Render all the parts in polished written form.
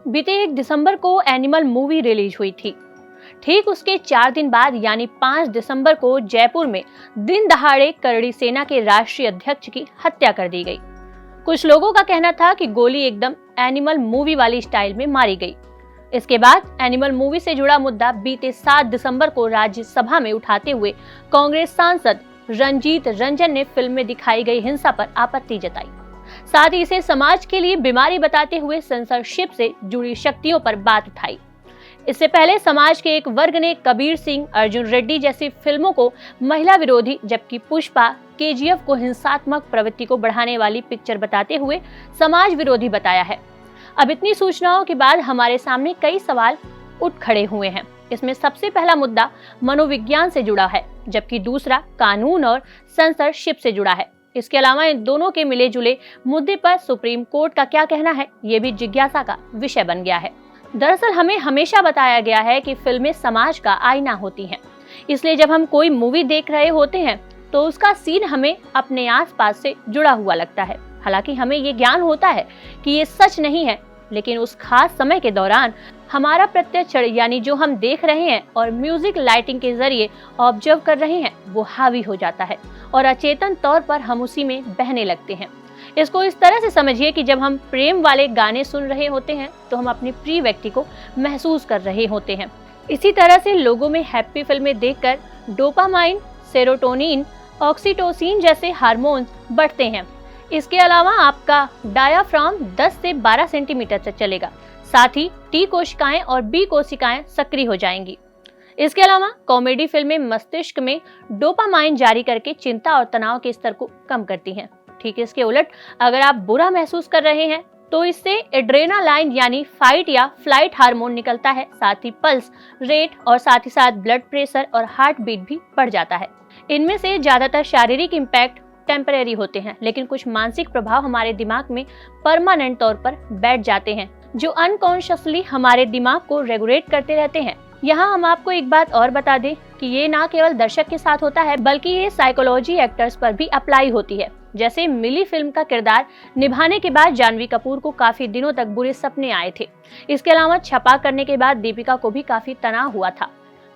बीते 1 दिसंबर को animal movie release हुई थी। ठीक उसके 4 दिन बाद यानी 5 दिसंबर को जयपुर में दिन दहाड़े करड़ी सेना के राष्ट्रीय अध्यक्ष की हत्या कर दी गई। कुछ लोगों का कहना था कि गोली एकदम एनिमल मूवी वाली स्टाइल में मारी गई। इसके बाद एनिमल मूवी से जुड़ा मुद्दा बीते 7 दिसंबर को राज्यसभा में उठाते हुए कांग्रेस सांसद रंजीत रंजन ने फिल्म में दिखाई गई हिंसा पर आपत्ति जताई। साथ ही इसे समाज के लिए बीमारी बताते हुए सेंसरशिप से जुड़ी शक्तियों पर बात उठाई। इससे पहले समाज के एक वर्ग ने कबीर सिंह, अर्जुन रेड्डी जैसी फिल्मों को महिला विरोधी, जबकि पुष्पा, केजीएफ को हिंसात्मक प्रवृत्ति को बढ़ाने वाली पिक्चर बताते हुए समाज विरोधी बताया है। अब इतनी सूचनाओं के बाद हमारे सामने कई सवाल उठ खड़े हुए हैं। इसमें सबसे पहला मुद्दा मनोविज्ञान से जुड़ा है, जबकि दूसरा कानून और सेंसरशिप से जुड़ा है। इसके अलावा इन दोनों के मिले जुले मुद्दे पर सुप्रीम कोर्ट का क्या कहना है, ये भी जिज्ञासा का विषय बन गया है। दरअसल हमें हमेशा बताया गया है कि फिल्में समाज का आईना होती हैं, इसलिए जब हम कोई मूवी देख रहे होते हैं तो उसका सीन हमें अपने आसपास से जुड़ा हुआ लगता है। हालांकि हमें ये ज्ञान होता है कि ये सच नहीं है, लेकिन उस खास समय के दौरान हमारा प्रत्यक्ष यानी जो हम देख रहे हैं और म्यूजिक लाइटिंग के जरिए ऑब्जर्व कर रहे हैं वो हावी हो जाता है और अचेतन तौर पर हम उसी में बहने लगते हैं। इसको इस तरह से समझिए कि जब हम प्रेम वाले गाने सुन रहे होते हैं तो हम अपने प्रिय व्यक्ति को महसूस कर रहे होते हैं। इसी तरह से लोगों में हैप्पी फिल्में देखकर डोपामाइन, सेरोटोनिन, ऑक्सीटोसिन जैसे हार्मोन्स बढ़ते हैं। इसके अलावा आपका डायाफ्राम 10 से 12 सेंटीमीटर तक चलेगा। साथ ही टी कोशिकाएं और बी कोशिकाएं सक्रिय हो जाएंगी। इसके अलावा कॉमेडी फिल्में मस्तिष्क में डोपामाइन जारी करके चिंता और तनाव के स्तर को कम करती हैं। ठीक इसके उलट अगर आप बुरा महसूस कर रहे हैं तो इससे एड्रेनालाइन यानी फाइट या फ्लाइट हार्मोन निकलता है। साथ ही पल्स रेट और साथ ही साथ ब्लड प्रेशर और हार्ट बीट भी बढ़ जाता है। इनमें से ज्यादातर शारीरिक इम्पैक्ट टेम्परेरी होते हैं, लेकिन कुछ मानसिक प्रभाव हमारे दिमाग में परमानेंट तौर पर बैठ जाते हैं, जो अनकॉन्शियसली हमारे दिमाग को रेगुलेट करते रहते हैं। यहाँ हम आपको एक बात और बता दें कि ये ना केवल दर्शक के साथ होता है, बल्कि ये साइकोलॉजी एक्टर्स पर भी अप्लाई होती है। जैसे मिली फिल्म का किरदार निभाने के बाद जानवी कपूर को काफी दिनों तक बुरे सपने आए थे। इसके अलावा छपा करने के बाद दीपिका को भी काफी तनाव हुआ था।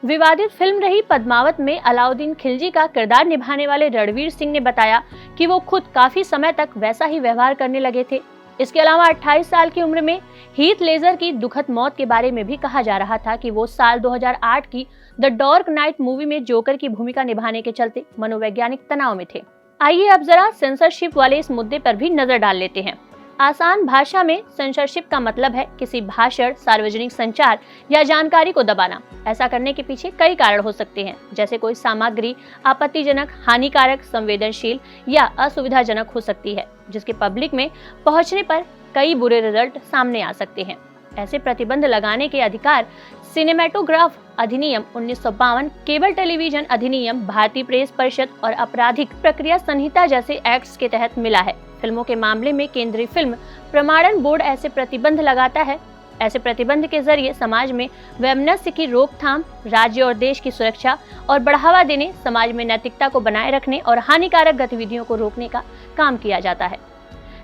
विवादित फिल्म रही पद्मावत में अलाउद्दीन खिलजी का किरदार निभाने वाले रणवीर सिंह ने बताया कि वो खुद काफी समय तक वैसा ही व्यवहार करने लगे थे। इसके अलावा 28 साल की उम्र में हीथ लेजर की दुखद मौत के बारे में भी कहा जा रहा था कि वो साल 2008 की द डार्क नाइट मूवी में जोकर की भूमिका निभाने के चलते मनोवैज्ञानिक तनाव में थे। आइए अब जरा सेंसरशिप वाले इस मुद्दे पर भी नजर डाल लेते हैं। आसान भाषा में सेंसरशिप का मतलब है किसी भाषण, सार्वजनिक संचार या जानकारी को दबाना। ऐसा करने के पीछे कई कारण हो सकते हैं, जैसे कोई सामग्री आपत्तिजनक, हानिकारक, संवेदनशील या असुविधाजनक हो सकती है, जिसके पब्लिक में पहुंचने पर कई बुरे रिजल्ट सामने आ सकते हैं। ऐसे प्रतिबंध लगाने के अधिकार सिनेमेटोग्राफ अधिनियम 1952, केबल टेलीविजन अधिनियम, भारतीय प्रेस परिषद और आपराधिक प्रक्रिया संहिता जैसे एक्ट्स के तहत मिला है। फिल्मों के मामले में केंद्रीय फिल्म प्रमाणन बोर्ड ऐसे प्रतिबंध लगाता है। ऐसे प्रतिबंध के जरिए समाज में वैमनस्य की रोकथाम, राज्य और देश की सुरक्षा और बढ़ावा देने, समाज में नैतिकता को बनाए रखने और हानिकारक गतिविधियों को रोकने का काम किया जाता है।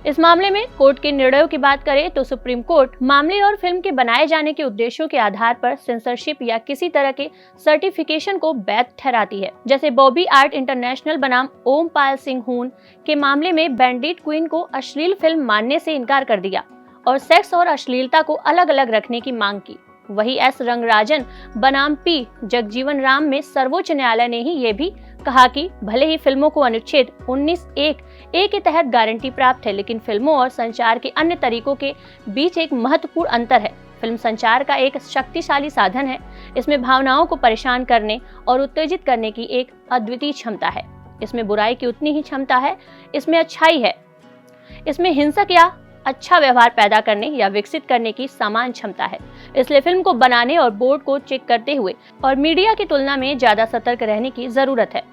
इस मामले में कोर्ट के निर्णयों की बात करें तो सुप्रीम कोर्ट मामले और फिल्म के बनाए जाने के उद्देश्यों के आधार पर सेंसरशिप या किसी तरह के सर्टिफिकेशन को वैध ठहराती है। जैसे बॉबी आर्ट इंटरनेशनल बनाम ओम पाल सिंह हून के मामले में बैंडिट क्वीन को अश्लील फिल्म मानने से इनकार कर दिया और सेक्स और अश्लीलता को अलग अलग रखने की मांग की। वही एस रंगराजन बनाम पी जगजीवन राम में सर्वोच्च न्यायालय ने ही ये भी कहा कि भले ही फिल्मों को अनुच्छेद 19(1)(a) के तहत गारंटी प्राप्त है, लेकिन फिल्मों और संचार के अन्य तरीकों के बीच एक महत्वपूर्ण अंतर है। फिल्म संचार का एक शक्तिशाली साधन है। इसमें भावनाओं को परेशान करने और उत्तेजित करने की एक अद्वितीय क्षमता है। इसमें बुराई की उतनी ही क्षमता है, इसमें अच्छाई है। इसमें हिंसक या अच्छा व्यवहार पैदा करने या विकसित करने की समान क्षमता है। इसलिए फिल्म को बनाने और बोर्ड को चेक करते हुए और मीडिया की तुलना में ज्यादा सतर्क रहने की जरूरत है।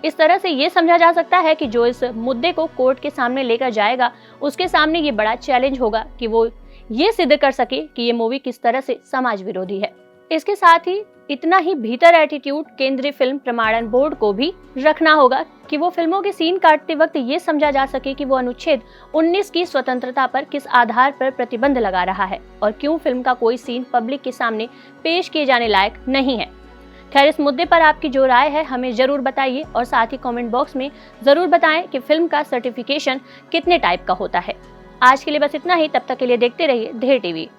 इस तरह से ये समझा जा सकता है कि जो इस मुद्दे को कोर्ट के सामने लेकर जाएगा, उसके सामने ये बड़ा चैलेंज होगा कि वो ये सिद्ध कर सके कि ये मूवी किस तरह से समाज विरोधी है। इसके साथ ही इतना ही भीतर एटीट्यूड केंद्रीय फिल्म प्रमाणन बोर्ड को भी रखना होगा कि वो फिल्मों के सीन काटते वक्त ये समझा जा सके कि वो अनुच्छेद 19 की स्वतंत्रता पर किस आधार पर प्रतिबंध लगा रहा है और क्यों फिल्म का कोई सीन पब्लिक के सामने पेश किए जाने लायक नहीं है। खैर, इस मुद्दे पर आपकी जो राय है हमें जरूर बताइए और साथ ही कमेंट बॉक्स में जरूर बताएं कि फिल्म का सर्टिफिकेशन कितने टाइप का होता है। आज के लिए बस इतना ही, तब तक के लिए देखते रहिए धेर टीवी।